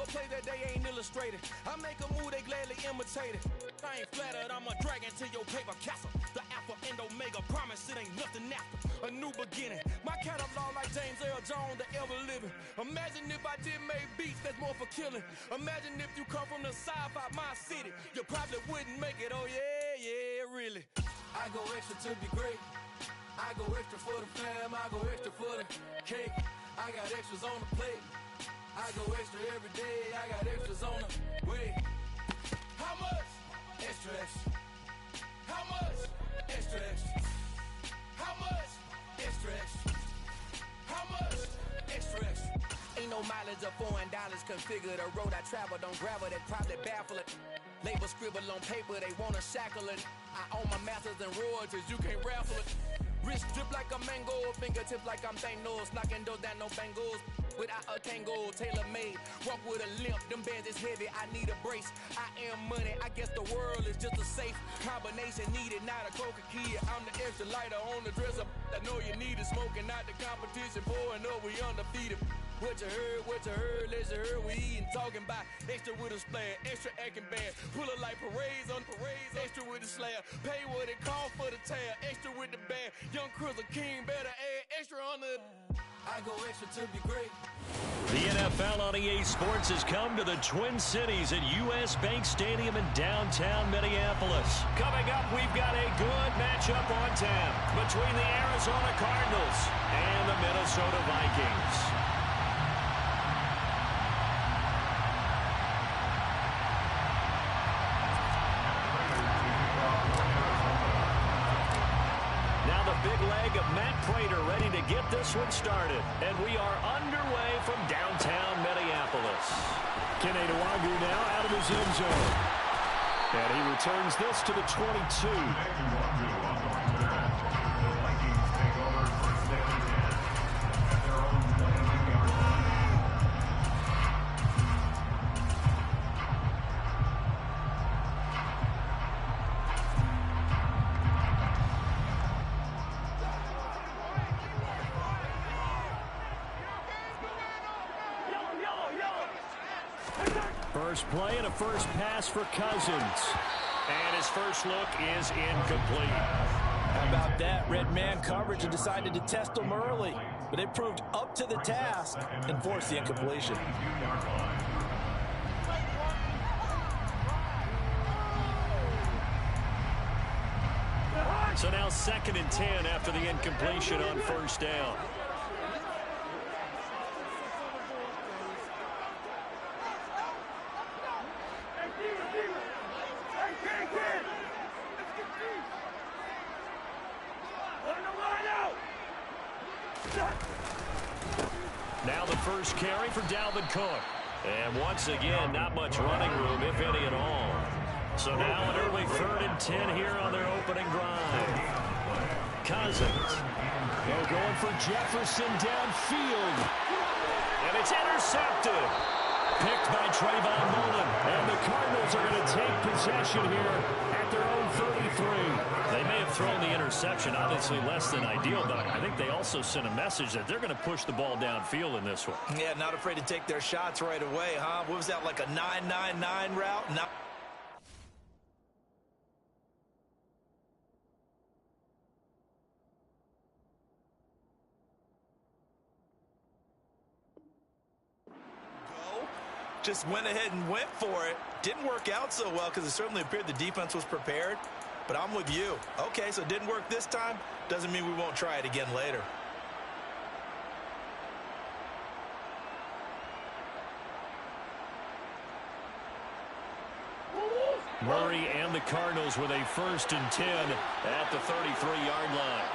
play that they ain't illustrated. I make a move, they gladly imitate it. I ain't flattered, I'm a dragon to your paper castle. The alpha and omega, promise it ain't nothing after. A new beginning, my catalog like James Earl Jones, the ever living. Imagine if I did make beats that's more for killing. Imagine if you come from the sci-fi, my city. You probably wouldn't make it, oh yeah, really. I go extra to be great. I go extra for the fam, I go extra for the cake. I got extras on the plate. I go extra every day, I got extras on the way. How much? Extra, extra. How much? Extra, extra. How much? Extra, extra. How much? Extra, extra. Ain't no mileage of $4 configure the road I travel. Don't gravel, that probably baffle it. Label scribble on paper, they wanna shackle it. I own my masters and royalties, you can't raffle it. Wrist drip like a mango, fingertips like I'm Thanos. Knocking doors down, no bangles. Without a tango, tailor-made. Walk with a limp, them bands is heavy, I need a brace. I am money, I guess the world is just a safe combination needed, not a coca key. I'm the extra lighter on the dresser. I know you need it, smoking out the competition, pouring up, we undefeated. What you heard, let's heard, we eating, talking about extra with a splash, extra acting band, pull it like parades on parades, extra with the slab, pay what it cost for the tab, extra with the band, young Cruiser King, better add extra on the, I go extra to be great. The NFL on EA Sports has come to the Twin Cities at US Bank Stadium in downtown Minneapolis. Coming up, we've got a good matchup on tap between the Arizona Cardinals and the Minnesota Vikings. Big leg of Matt Prater ready to get this one started. And we are underway from downtown Minneapolis. Kenny Nwagu now out of his end zone. And he returns this to the 22. First play and a first pass for Cousins. And his first look is incomplete. How about that? Red man coverage and decided to test him early. But they proved up to the task and forced the incompletion. So now 2nd and 10 after the incompletion on first down. Now the first carry for Dalvin Cook. And once again, not much running room, if any at all. So now an early 3rd and 10 here on their opening drive. Cousins. They're going for Jefferson downfield. And it's intercepted. Picked by Trayvon Mullen. And the Cardinals are going to take possession here at their own 33. They may have thrown the interception, obviously less than ideal, but I think they also sent a message that they're going to push the ball downfield in this one. Yeah, not afraid to take their shots right away, huh? What was that, like a 9-9-9 route? Not just went ahead and went for it. Didn't work out so well because it certainly appeared the defense was prepared. But I'm with you. Okay, so it didn't work this time. Doesn't mean we won't try it again later. Murray and the Cardinals with a 1st and 10 at the 33-yard line.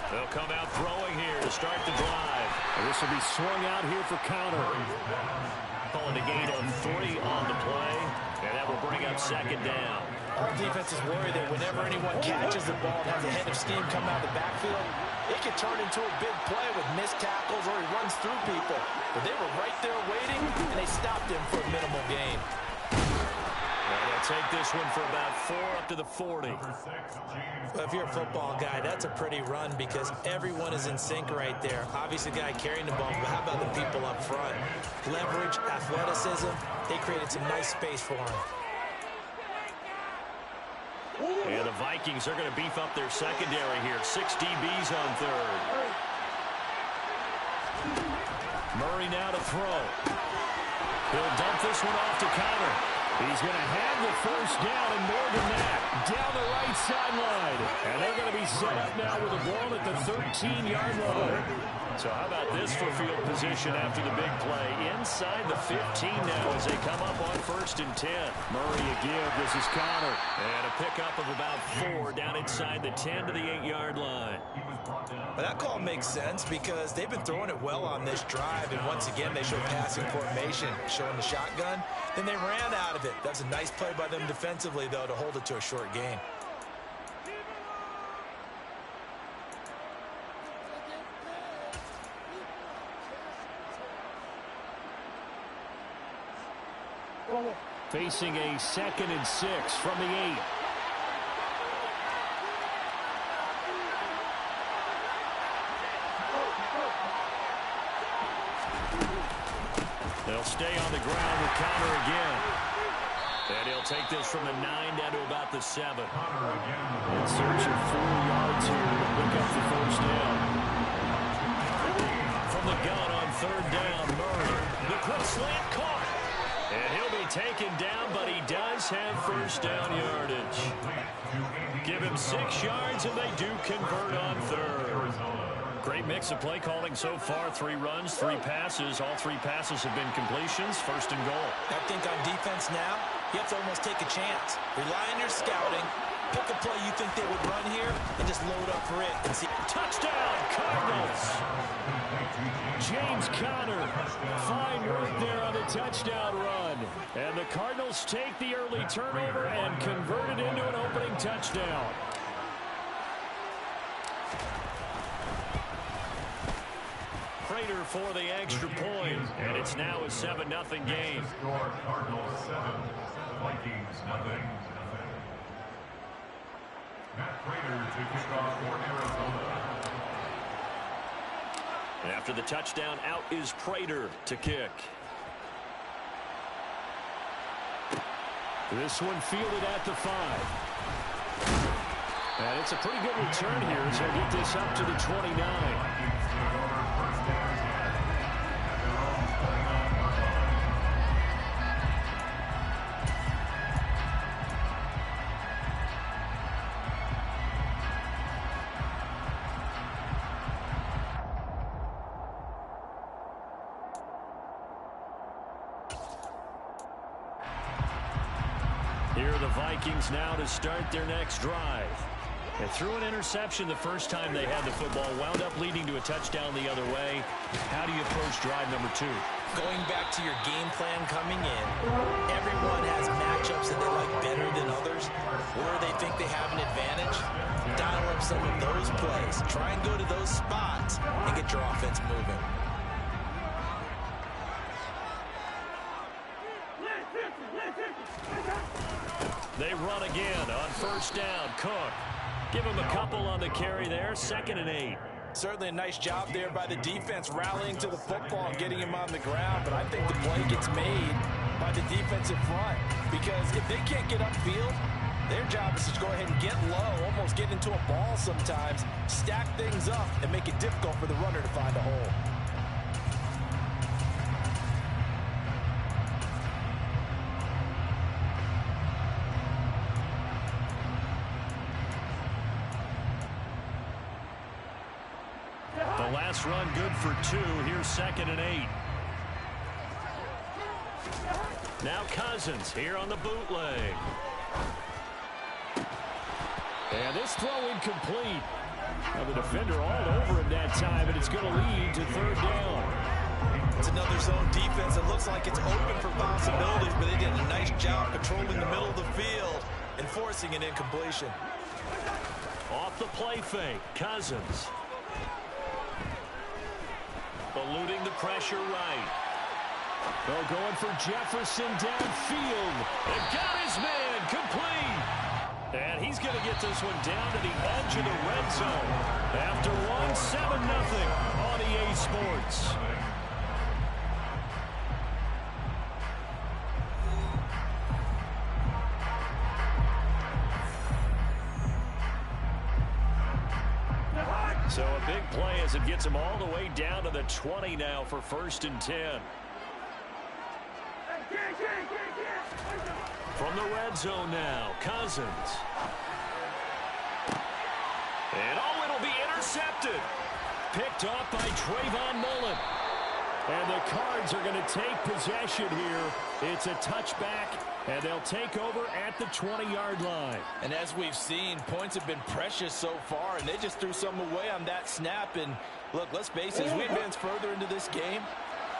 They'll come out throwing here to start the drive. And this will be swung out here for counter. Calling a gain of 3 on the play, and that will bring up 2nd down. All defenses worry that whenever anyone catches the ball and has a head of steam coming out of the backfield, it could turn into a big play with missed tackles or he runs through people. But they were right there waiting, and they stopped him for a minimal gain. And They'll take this one for about 4 up to the 40. Well, if you're a football guy, that's a pretty run because everyone is in sync right there. Obviously, the guy carrying the ball, but how about the people up front? Leverage, athleticism, they created some nice space for him. And the Vikings are going to beef up their secondary here. 6 DBs on third. Murray now to throw. He'll dump this one off to Connor. He's going to have the first down and more than that. Down the right sideline. And they're going to be set up now with a ball at the 13-yard line. So how about this for field position after the big play? Inside the 15 now as they come up on 1st and 10. Murray again. This is Connor. And a pickup of about 4 down inside the 10 to the 8-yard line. Well, that call makes sense because they've been throwing it well on this drive. And once again, they show passing formation, showing the shotgun. Then they ran out of it. That's a nice play by them defensively, though, to hold it to a short gain. Facing a 2nd and 6 from the 8. They'll stay on the ground with Connor again. And he'll take this from the 9 down to about the 7. In search of 4 yards here to pick up the first down. From the gun on 3rd down, Murray. The quick slant caught. And he'll be taken down, but he does have first down yardage. Give him 6 yards, and they do convert on 3rd. Great mix of play calling so far. 3 runs, 3 passes. All 3 passes have been completions. 1st and goal. I think on defense now, you have to almost take a chance. Rely on your scouting. Pick a play you think they would run here and just load up for it and see. Touchdown, Cardinals! James Conner, fine work there on the touchdown run. And the Cardinals take the early turnover and convert it into an opening touchdown. Prater for the extra point, and it's now a 7-0 game. Cardinals 7, Vikings 0. Matt Prater to kick off for Arizona. After the touchdown, out is Prater to kick. This one fielded at the 5. And it's a pretty good return here as he'll get this up to the 29. Here are the Vikings now to start their next drive. They threw an interception the first time they had the football, wound up leading to a touchdown the other way. How do you approach drive number 2? Going back to your game plan coming in, everyone has matchups that they like better than others, where they think they have an advantage. Dial up some of those plays. Try and go to those spots and get your offense moving. They run again on 1st down. Cook. Give him a couple on the carry there. 2nd and 8. Certainly a nice job there by the defense rallying to the football and getting him on the ground. But I think the play gets made by the defensive front. Because if they can't get upfield, their job is to go ahead and get low, almost get into a ball sometimes, stack things up, and make it difficult for the runner to find a hole. The last run good for 2. Here's 2nd and 8. Now Cousins here on the bootleg. And this throw incomplete. Now the defender all over him that time, and it's going to lead to 3rd down. It's another zone defense that looks like it's open for possibilities, but they did a nice job controlling the middle of the field and forcing an incompletion. Off the play fake, Cousins. Eluding the pressure right. They're going for Jefferson downfield. They've got his man. complete. And he's going to get this one down to the edge of the red zone. After one, 7-0 on EA Sports. So a big play as it gets him all the way down to the 20 now for 1st and 10. From the red zone now, Cousins. And it'll be intercepted. Picked off by Trayvon Mullen. And the Cards are going to take possession here. It's a touchback, and they'll take over at the 20-yard line. And as we've seen, points have been precious so far, and they just threw some away on that snap. And look, let's face it, as we advance further into this game,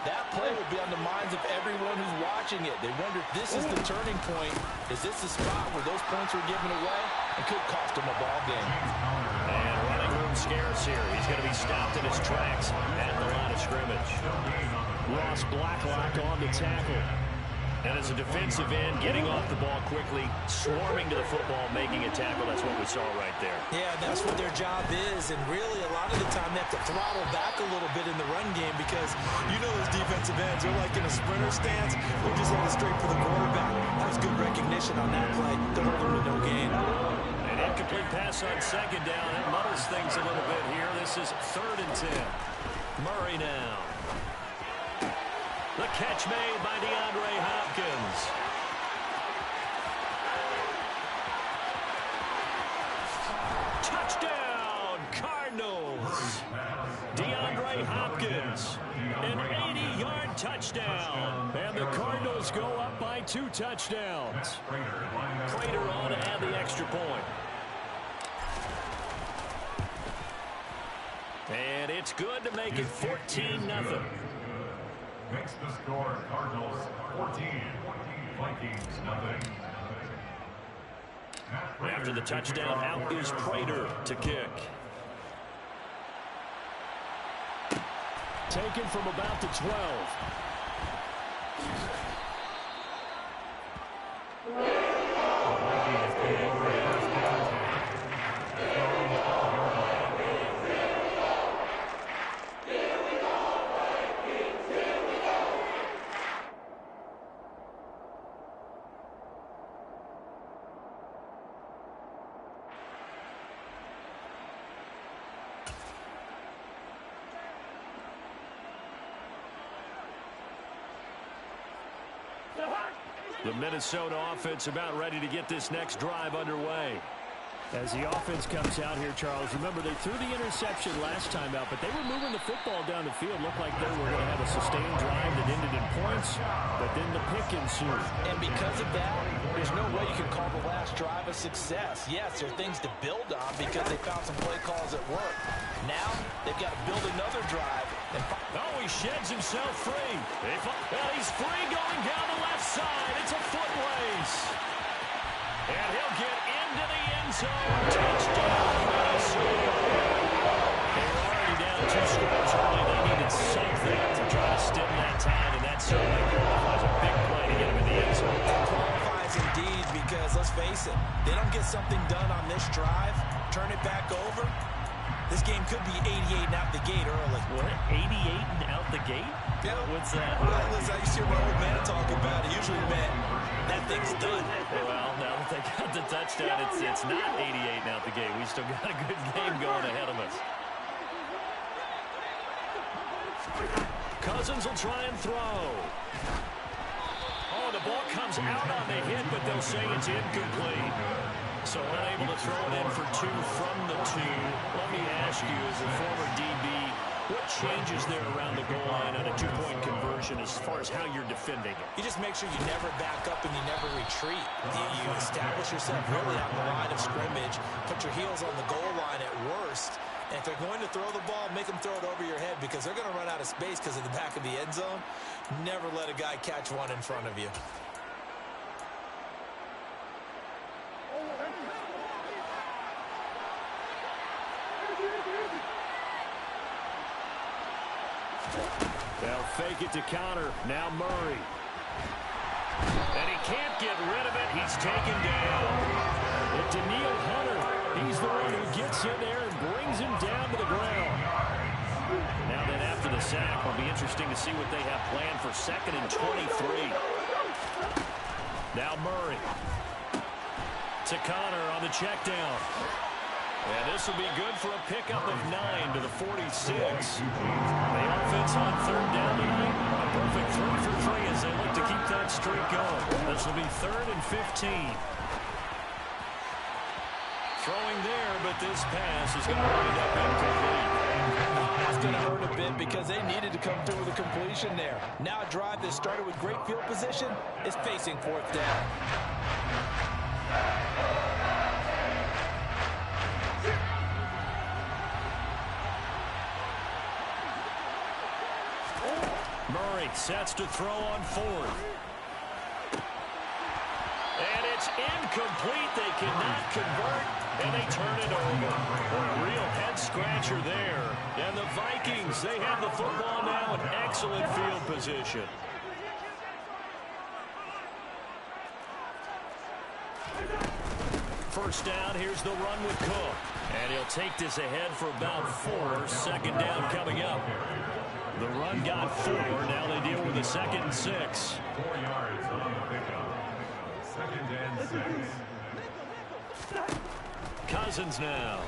that play will be on the minds of everyone who's watching it. They wonder if this is the turning point. Is this the spot where those points were given away? It could cost them a ball game. And running room scarce here. He's going to be stopped in his tracks at the line of scrimmage. Ross Blacklock on the tackle. And as a defensive end, getting off the ball quickly, swarming to the football, making a tackle. That's what we saw right there. Yeah, that's what their job is. And really, a lot of the time, they have to throttle back a little bit in the run game because you know those defensive ends, they're like in a sprinter stance. They're just headed straight for the quarterback. That was good recognition on that play to hold them to no gain. An incomplete pass on 2nd down. That muddles things a little bit here. This is 3rd and 10. Murray now. The catch made by DeAndre Hopkins. Touchdown, Cardinals. DeAndre Hopkins, an 80-yard touchdown. And the Cardinals go up by 2 touchdowns. Prater on to add the extra point. And it's good to make it 14-0. Makes the score Cardinals 14, Vikings nothing. After the touchdown, out is Prater to kick. Taken from about the 12. The Minnesota offense about ready to get this next drive underway. As the offense comes out here, Charles, remember they threw the interception last time out, but they were moving the football down the field. Looked like they were going to have a sustained drive that ended in points, but then the pick ensued. And because of that, there's no way you can call the last drive a success. Yes, there are things to build on because they found some play calls at work. Now, they've got to build another drive. He sheds himself free. Well, he's free going down the left side. It's a foot race. And he'll get into the end zone. Touchdown, Minnesota. They were already down 2 scores early. They needed something to try to stem that tide, and that certainly qualifies a big play to get him in the end zone. It qualifies indeed because, let's face it, they don't get something done on this drive, turn it back over, this game could be 88 and out the gate early. What? 88 and out the gate? Yeah. What's that? Well, listen, I used to hear my old man talk about it. Usually meant that thing's done. Well, now that they got the touchdown, it's not 88 and out the gate. We still got a good game going ahead of us. Cousins will try and throw. Oh, the ball comes out on the hit, but they'll say it's incomplete. So unable to throw it in for 2 from the 2. Let me ask you, as a former DB, what changes there around the goal line on a 2-point conversion as far as how you're defending it? You just make sure you never back up and you never retreat. You establish yourself really on the line of scrimmage, put your heels on the goal line at worst. And if they're going to throw the ball, make them throw it over your head because they're going to run out of space because of the back of the end zone. Never let a guy catch one in front of you. They'll fake it to counter. Now Murray. And he can't get rid of it. He's taken down. And Daniil Hunter, he's the one who gets in there and brings him down to the ground. Now then, after the sack, it'll be interesting to see what they have planned for 2nd and 23. Now Murray. To Connor on the check down. And this will be good for a pickup of 9 to the 46. The offense on 3rd down tonight. A perfect 3 for 3 as they look to keep that streak going. This will be 3rd and 15. Throwing there, but this pass is going to wind up incomplete. That's going to hurt a bit because they needed to come through with a completion there. Now a drive that started with great field position is facing 4th down. Murray sets to throw on 4th. And it's incomplete. They cannot convert, and they turn it over. A real head-scratcher there. And the Vikings, they have the football now in excellent field position. First down, here's the run with Cook. And he'll take this ahead for about 4. 2nd down coming up. The run got 4. Now they deal with a 2nd and 6. 4 yards on the pickup. 2nd and 6. Cousins now.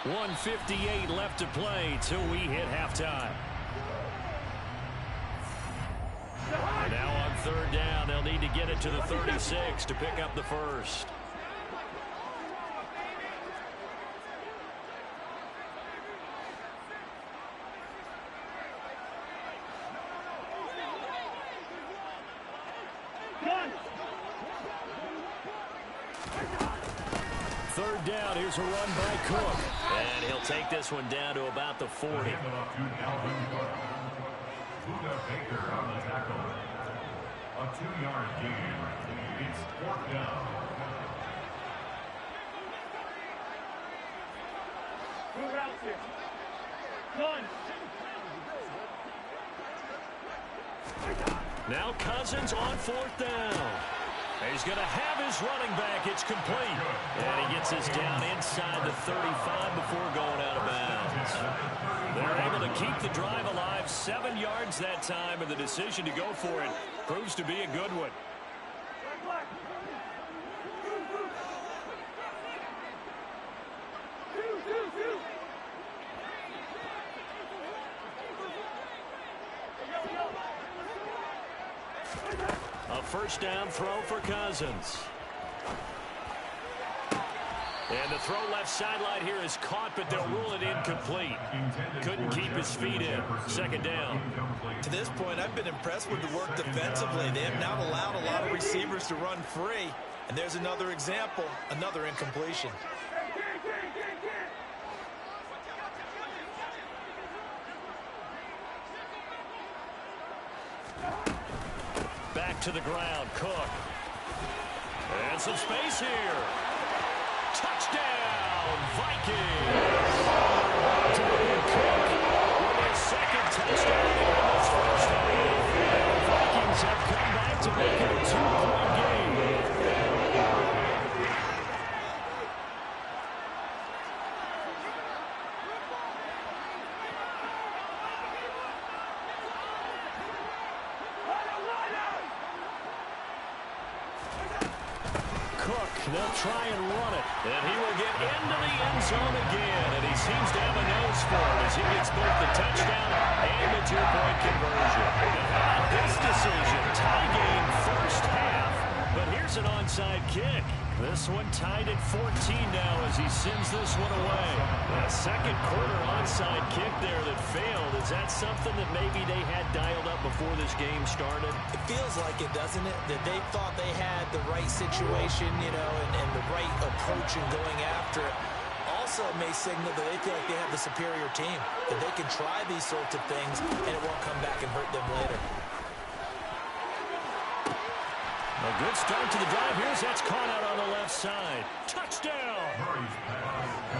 1:58 left to play till we hit halftime. And now on 3rd down, they'll need to get it to the 36 to pick up the first. Third down, here's a run by Cook. And he'll take this one down to about the 40. Buda Baker on the tackle. A 2-yard gain. It's 4th down. Two routes here. One. Now Cousins on 4th down. He's going to have his running back. It's complete. And he gets this down inside the 35 before going out of bounds. They're able to keep the drive alive. 7 yards that time, and the decision to go for it proves to be a good one. A first down throw for Cousins. And the throw left sideline here is caught, but they'll rule it incomplete. Couldn't keep his feet in. 2nd down. To this point, I've been impressed with the work defensively. They have not allowed a lot of receivers to run free. And there's another example, another incompletion. Back to the ground, Cook. And some space here. Touchdown, Vikings! Dalvin Cook with his 2nd touchdown in this first half. The Vikings have come back to make it a 2-point game. They'll try and run it. And he will get into the end zone again. And he seems to have a nose for it as he gets both the touchdown and the 2-point conversion. And this decision, tie game first half. But here's an onside kick. This one tied at 14 now as he sends this one away. A 2nd quarter onside kick there that failed. Is that something that maybe they had dialed up before this game started? It feels like it, doesn't it? That they thought they had the right situation, you know, and the right approach in going after it. Also may signal that they feel like they have the superior team, that they can try these sorts of things and it won't come back and hurt them later. A good start to the drive. Here's that's caught out on the left side. Touchdown!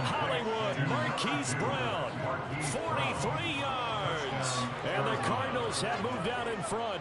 Hollywood Marquise Brown, 43 yards. And the Cardinals have moved out in front.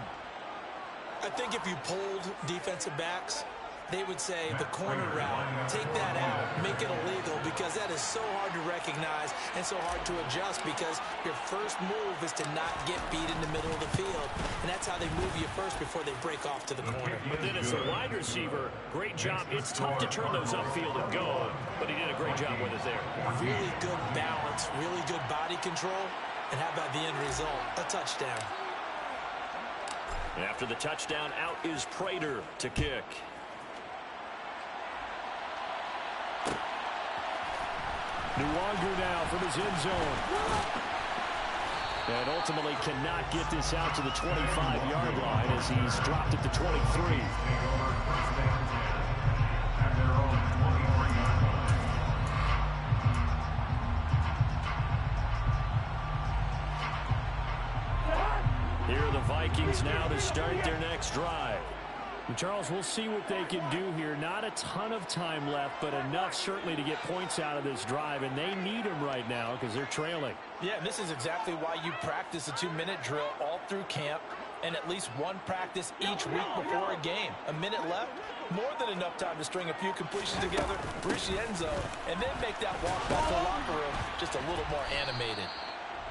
I think if you polled defensive backs, they would say the corner route, take that out, make it illegal, because that is so hard to recognize and so hard to adjust, because your first move is to not get beat in the middle of the field, and that's how they move you first before they break off to the corner. But then as a wide receiver, great job. It's tough to turn those upfield and go, but he did a great job with it there. Really good balance, really good body control, and how about the end result? A touchdown. After the touchdown, out is Prater to kick. Nuwanger now from his end zone. And ultimately cannot get this out to the 25-yard line as he's dropped at the 23. Here are the Vikings now to start their next drive. Charles, we'll see what they can do here. Not a ton of time left, but enough certainly to get points out of this drive, and they need them right now because they're trailing. Yeah, and this is exactly why you practice a 2-minute drill all through camp and at least one practice each week before a game. A minute left, more than enough time to string a few completions together, reach the end zone, and then make that walk back to the locker room just a little more animated.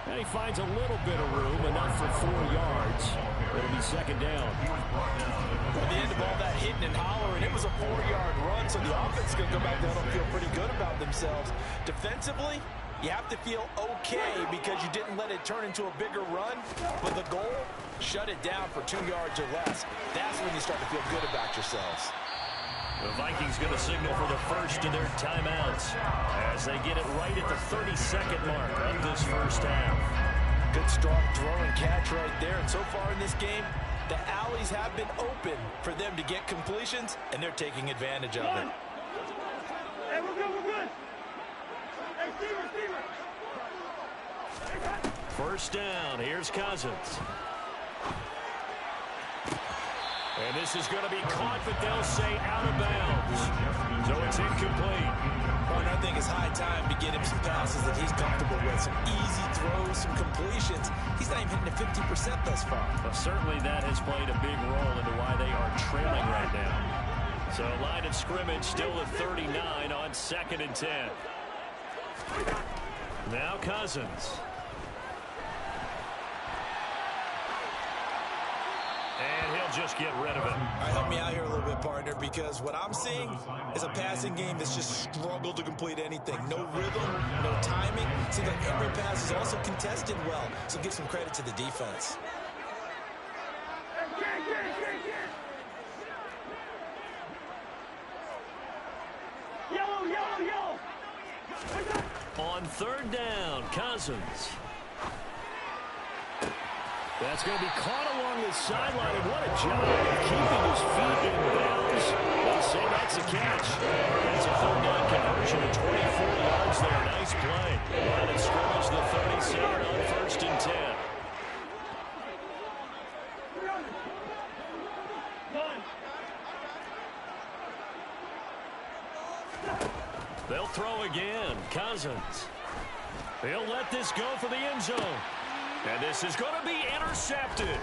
And he finds a little bit of room, enough for 4 yards. It'll be second down. At the end of all that hitting and hollering, it was a 4-yard run, so the offense is going to go back down and feel pretty good about themselves. Defensively, you have to feel okay because you didn't let it turn into a bigger run, but the goal, shut it down for 2 yards or less. That's when you start to feel good about yourselves. The Vikings going to signal for the first of their timeouts as they get it right at the 32nd mark of this first half. Good strong throw and catch right there. And so far in this game, the alleys have been open for them to get completions, and they're taking advantage of it. Hey, we're good, we're good. Hey, receiver. First down, here's Cousins. And this is going to be caught, but they'll say out of bounds. So it's incomplete. Well, and I think it's high time to get him some passes that he's comfortable with. Some easy throws, some completions. He's not even hitting the 50% thus far. Well, certainly that has played a big role into why they are trailing right now. So line of scrimmage still at 39 on 2nd and 10. Now Cousins. And he'll just get rid of it. All right, help me out here a little bit, partner, because what I'm seeing is a passing game that's just struggled to complete anything. No rhythm, no timing. Seems like every pass is also contested well, so give some credit to the defense. Yellow. On 3rd down, Cousins. That's going to be caught along the sideline, and what a job of keeping his feet in bounds. They say that's a catch. That's a 3rd down conversion of 24 yards there. Nice play. Line of scrimmage, the 37 on 1st and 10. They'll throw again. Cousins. He'll let this go for the end zone. And this is going to be intercepted.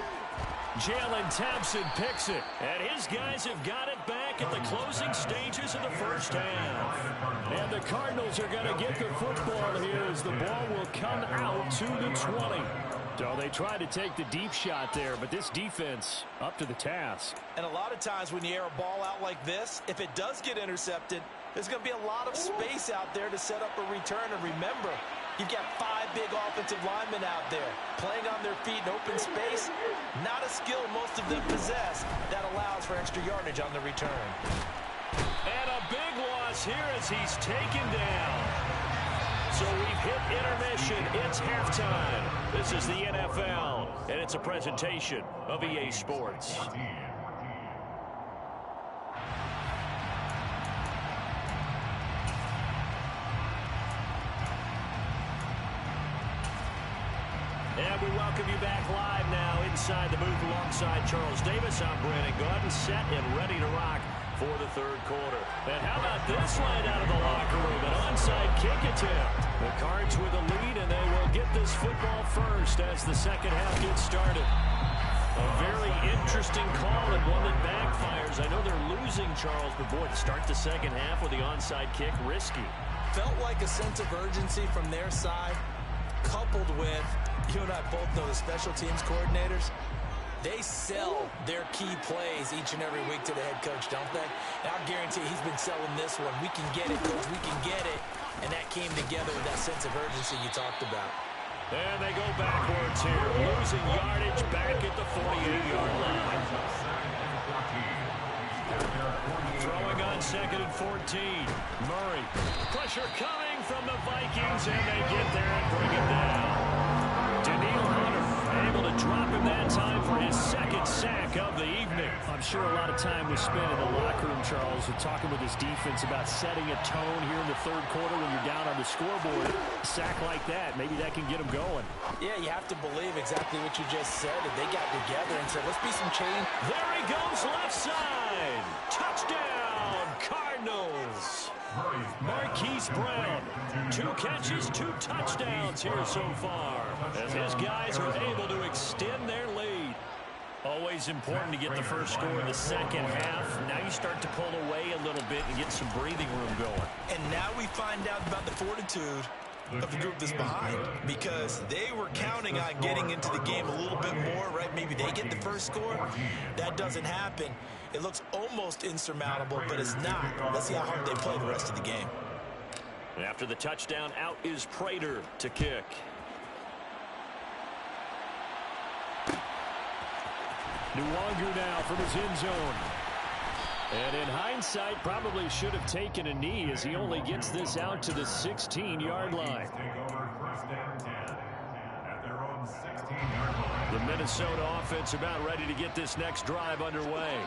Jalen Thompson picks it. And his guys have got it back at the closing stages of the first half. And the Cardinals are going to get the football here as the ball will come out to the 20. So they tried to take the deep shot there, but this defense up to the task. And a lot of times when you air a ball out like this, if it does get intercepted, there's going to be a lot of space out there to set up a return. And remember, you've got 5 big offensive linemen out there playing on their feet in open space. Not a skill most of them possess that allows for extra yardage on the return. And a big loss here as he's taken down. So we've hit intermission. It's halftime. This is the NFL, and it's a presentation of EA Sports. And we welcome you back live now inside the booth alongside Charles Davis. I'm Brandon Gordon, set and ready to rock for the 3rd quarter. And how about this line out of the locker room? An onside kick attempt. The Cards with a lead, and they will get this football first as the 2nd half gets started. A very interesting call and one that backfires. I know they're losing, Charles, but boy, to start the second half with the onside kick, risky. Felt like a sense of urgency from their side, coupled with, you and I both know the special teams coordinators, they sell their key plays each and every week to the head coach, don't they? And I'll guarantee he's been selling this one. We can get it, coach, we can get it. And that came together with that sense of urgency you talked about. And they go backwards here, losing yardage back at the 48-yard line. Throwing on 2nd and 14. Murray. Pressure coming from the Vikings, and they get there and bring it down. Daniil Hunter able to drop him that time for his second sack of the evening. I'm sure a lot of time was spent in the locker room, Charles, and talking with his defense about setting a tone here in the third quarter when you're down on the scoreboard. A sack like that, maybe that can get them going. Yeah, you have to believe exactly what you just said. That they got together and said, let's be some change. There he goes, left side. Touchdown, Cardinals. Marquise Brown, 2 catches, 2 touchdowns here so far, as his guys are able to extend their lead. Always important to get the first score in the second half. Now you start to pull away a little bit and get some breathing room going. And now we find out about the fortitude of the group that's behind, because they were counting on getting into the game a little bit more, right? Maybe they get the first score. That doesn't happen. It looks almost insurmountable, but it's not. Let's see how hard they play the rest of the game. After the touchdown, out is Prater to kick. Nwangu now from his end zone. And in hindsight, probably should have taken a knee as he only gets this out to the 16-yard line. The Minnesota offense about ready to get this next drive underway.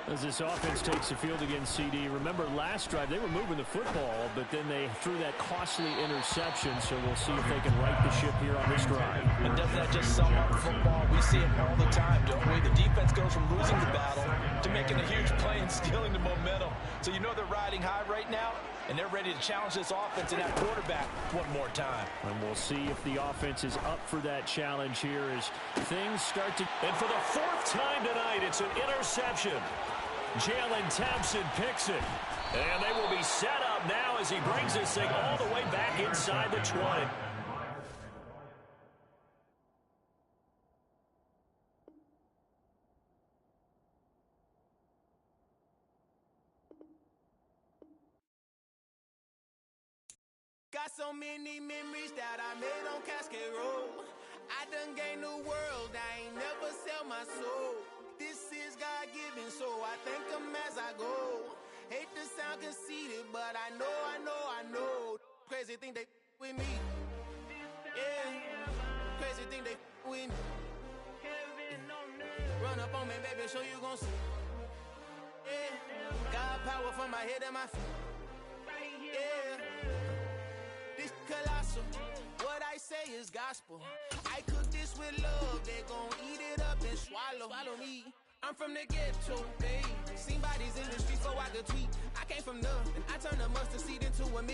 As this offense takes the field against CD, remember last drive they were moving the football, but then they threw that costly interception, so we'll see if they can right the ship here on this drive. And doesn't that just sum up football? We see it all the time, don't we? The defense goes from losing the battle to making a huge play and stealing the momentum. So you know they're riding high right now, and they're ready to challenge this offense and that quarterback one more time. And we'll see if the offense is up for that challenge here as things start to... And for the 4th time tonight, it's an interception. Jalen Thompson picks it. And they will be set up now as he brings this thing all the way back inside the 20. Got so many memories that I made on Cascade Road. I done gained the world, I ain't never sell my soul. This is God-given, so I thank him as I go. Hate to sound conceited, but I know. Crazy think they with me. Yeah, crazy think they with me. Run up on me, baby, show you gon' see. Yeah, God power from my head and my feet. Yeah, this colossal, what I say is gospel. I cook this with love, they gon' eat it up and swallow me. I'm from the ghetto, babe. Seen bodies in the streets so I could tweet. I came from nothing, I turned a mustard seed into a million.